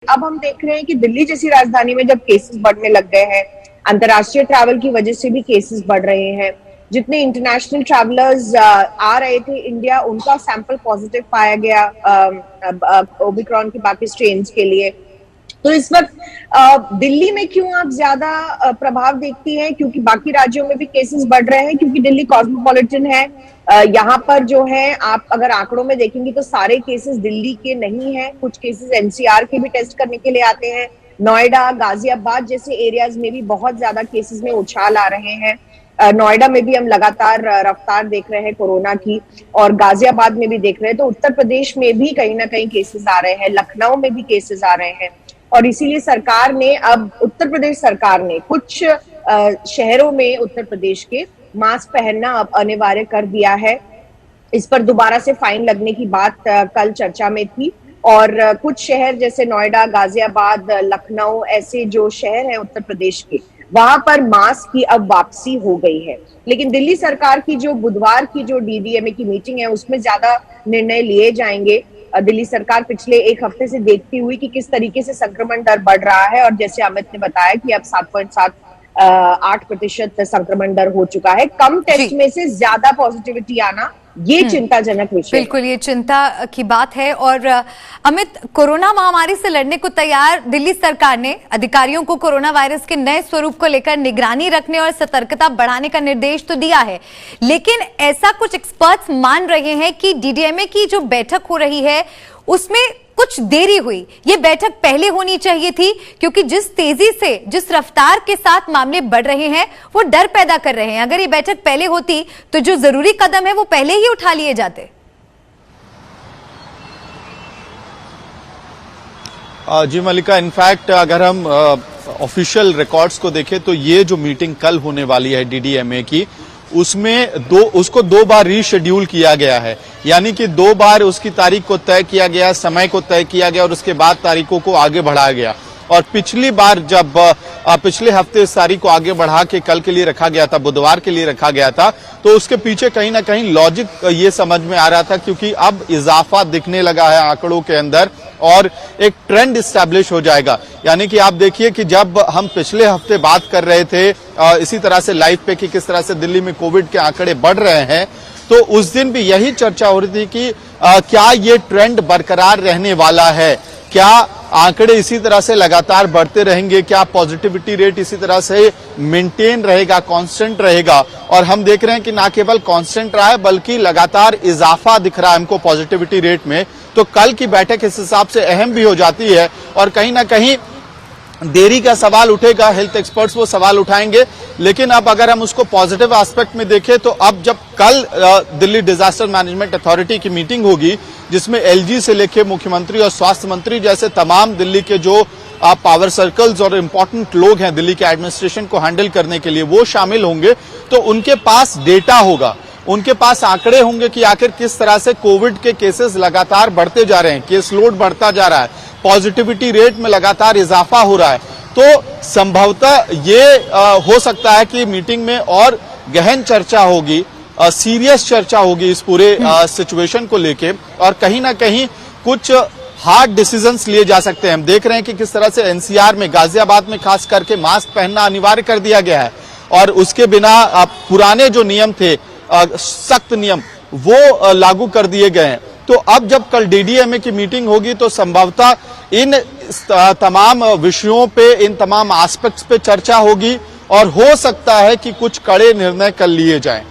अब हम देख रहे हैं कि दिल्ली जैसी राजधानी में जब केसेस बढ़ने लग गए हैं, अंतर्राष्ट्रीय ट्रैवल की वजह से भी केसेस बढ़ रहे हैं। जितने इंटरनेशनल ट्रैवलर्स आ रहे थे इंडिया, उनका सैंपल पॉजिटिव पाया गया ओमिक्रॉन की बाकी स्ट्रेन्स के लिए। तो इस वक्त दिल्ली में क्यों आप ज्यादा प्रभाव देखती हैं? क्योंकि बाकी राज्यों में भी केसेस बढ़ रहे हैं, क्योंकि दिल्ली कॉस्मोपॉलिटन है। यहाँ पर जो है, आप अगर आंकड़ों में देखेंगे तो सारे केसेस दिल्ली के नहीं हैं। कुछ केसेस एनसीआर के भी टेस्ट करने के लिए आते हैं। नोएडा, गाजियाबाद जैसे एरियाज में भी बहुत ज्यादा केसेस में उछाल आ रहे हैं। नोएडा में भी हम लगातार रफ्तार देख रहे हैं कोरोना की, और गाजियाबाद में भी देख रहे हैं। तो उत्तर प्रदेश में भी कहीं ना कहीं केसेस आ रहे हैं, लखनऊ में भी केसेस आ रहे हैं। और इसीलिए सरकार ने, अब उत्तर प्रदेश सरकार ने कुछ शहरों में उत्तर प्रदेश के मास्क पहनना अब अनिवार्य कर दिया है। इस पर दोबारा से फाइन लगने की बात कल चर्चा में थी, और कुछ शहर जैसे नोएडा, गाजियाबाद, लखनऊ, ऐसे जो शहर हैं उत्तर प्रदेश के, वहां पर मास्क की अब वापसी हो गई है। लेकिन दिल्ली सरकार की जो बुधवार की जो डीडीएमए की मीटिंग है, उसमें ज्यादा निर्णय लिए जाएंगे। दिल्ली सरकार पिछले एक हफ्ते से देखती हुई कि किस तरीके से संक्रमण दर बढ़ रहा है, और जैसे अमित ने बताया कि अब 7.8% संक्रमण दर हो चुका है। कम टेस्ट में से ज्यादा पॉजिटिविटी आना, ये चिंताजनक विषय। बिल्कुल, ये चिंता की बात है। और अमित, कोरोना महामारी से लड़ने को तैयार दिल्ली सरकार ने अधिकारियों को कोरोना वायरस के नए स्वरूप को लेकर निगरानी रखने और सतर्कता बढ़ाने का निर्देश तो दिया है, लेकिन ऐसा कुछ एक्सपर्ट्स मान रहे हैं कि डीडीएमए की जो बैठक हो रही है उसमें कुछ देरी हुई। ये बैठक पहले होनी चाहिए थी, क्योंकि जिस तेजी से, जिस रफ्तार के साथ मामले बढ़ रहे हैं वो डर पैदा कर रहे हैं। अगर ये बैठक पहले होती तो जो जरूरी कदम है वो पहले ही उठा लिए जाते। जी मलिका, इनफैक्ट अगर हम ऑफिशियल रिकॉर्ड्स को देखें तो ये जो मीटिंग कल होने वाली है डीडीएमए की, उसमें उसको 2 बार रीशेड्यूल किया गया है। यानी कि 2 बार उसकी तारीख को तय किया गया, समय को तय किया गया, और उसके बाद तारीखों को आगे बढ़ाया गया। और पिछली बार जब पिछले हफ्ते इस तारीख को आगे बढ़ा के कल के लिए रखा गया था, बुधवार के लिए रखा गया था, तो उसके पीछे कहीं ना कहीं लॉजिक ये समझ में आ रहा था, क्योंकि अब इजाफा दिखने लगा है आंकड़ों के अंदर और एक ट्रेंड इस्टेब्लिश हो जाएगा। यानी कि आप देखिए कि जब हम पिछले हफ्ते बात कर रहे थे इसी तरह से लाइव पे कि किस तरह से दिल्ली में कोविड के आंकड़े बढ़ रहे हैं, तो उस दिन भी यही चर्चा हो रही थी कि क्या ये ट्रेंड बरकरार रहने वाला है, क्या आंकड़े इसी तरह से लगातार बढ़ते रहेंगे, क्या पॉजिटिविटी रेट इसी तरह से मेंटेन रहेगा, कांस्टेंट रहेगा। और हम देख रहे हैं कि ना केवल कांस्टेंट रहा है बल्कि लगातार इजाफा दिख रहा है हमको पॉजिटिविटी रेट में। तो कल की बैठक इस हिसाब से अहम भी हो जाती है, और कहीं ना कहीं देरी का सवाल उठेगा, हेल्थ एक्सपर्ट्स वो सवाल उठाएंगे। लेकिन अब अगर हम उसको पॉजिटिव एस्पेक्ट में देखें तो अब जब कल दिल्ली डिजास्टर मैनेजमेंट अथॉरिटी की मीटिंग होगी, जिसमें एलजी से लेकर मुख्यमंत्री और स्वास्थ्य मंत्री जैसे तमाम दिल्ली के जो पावर सर्कल्स और इम्पोर्टेंट लोग हैं दिल्ली के एडमिनिस्ट्रेशन को हैंडल करने के लिए, वो शामिल होंगे, तो उनके पास डेटा होगा, उनके पास आंकड़े होंगे कि आखिर किस तरह से कोविड के केसेस लगातार बढ़ते जा रहे हैं, केस लोड बढ़ता जा रहा है, पॉजिटिविटी रेट में लगातार इजाफा हो रहा है। तो संभवतः ये हो सकता है कि मीटिंग में और गहन चर्चा होगी, सीरियस चर्चा होगी इस पूरे सिचुएशन को लेके, और कहीं ना कहीं कुछ हार्ड डिसीजंस लिए जा सकते हैं। हम देख रहे हैं कि किस तरह से एनसीआर में, गाजियाबाद में खास करके मास्क पहनना अनिवार्य कर दिया गया है, और उसके बिना पुराने जो नियम थे, सख्त नियम, वो लागू कर दिए गए हैं। तो अब जब कल डीडीएमए की मीटिंग होगी तो संभवतः इन तमाम विषयों पे, इन तमाम एस्पेक्ट्स पे चर्चा होगी, और हो सकता है कि कुछ कड़े निर्णय कर लिए जाएं।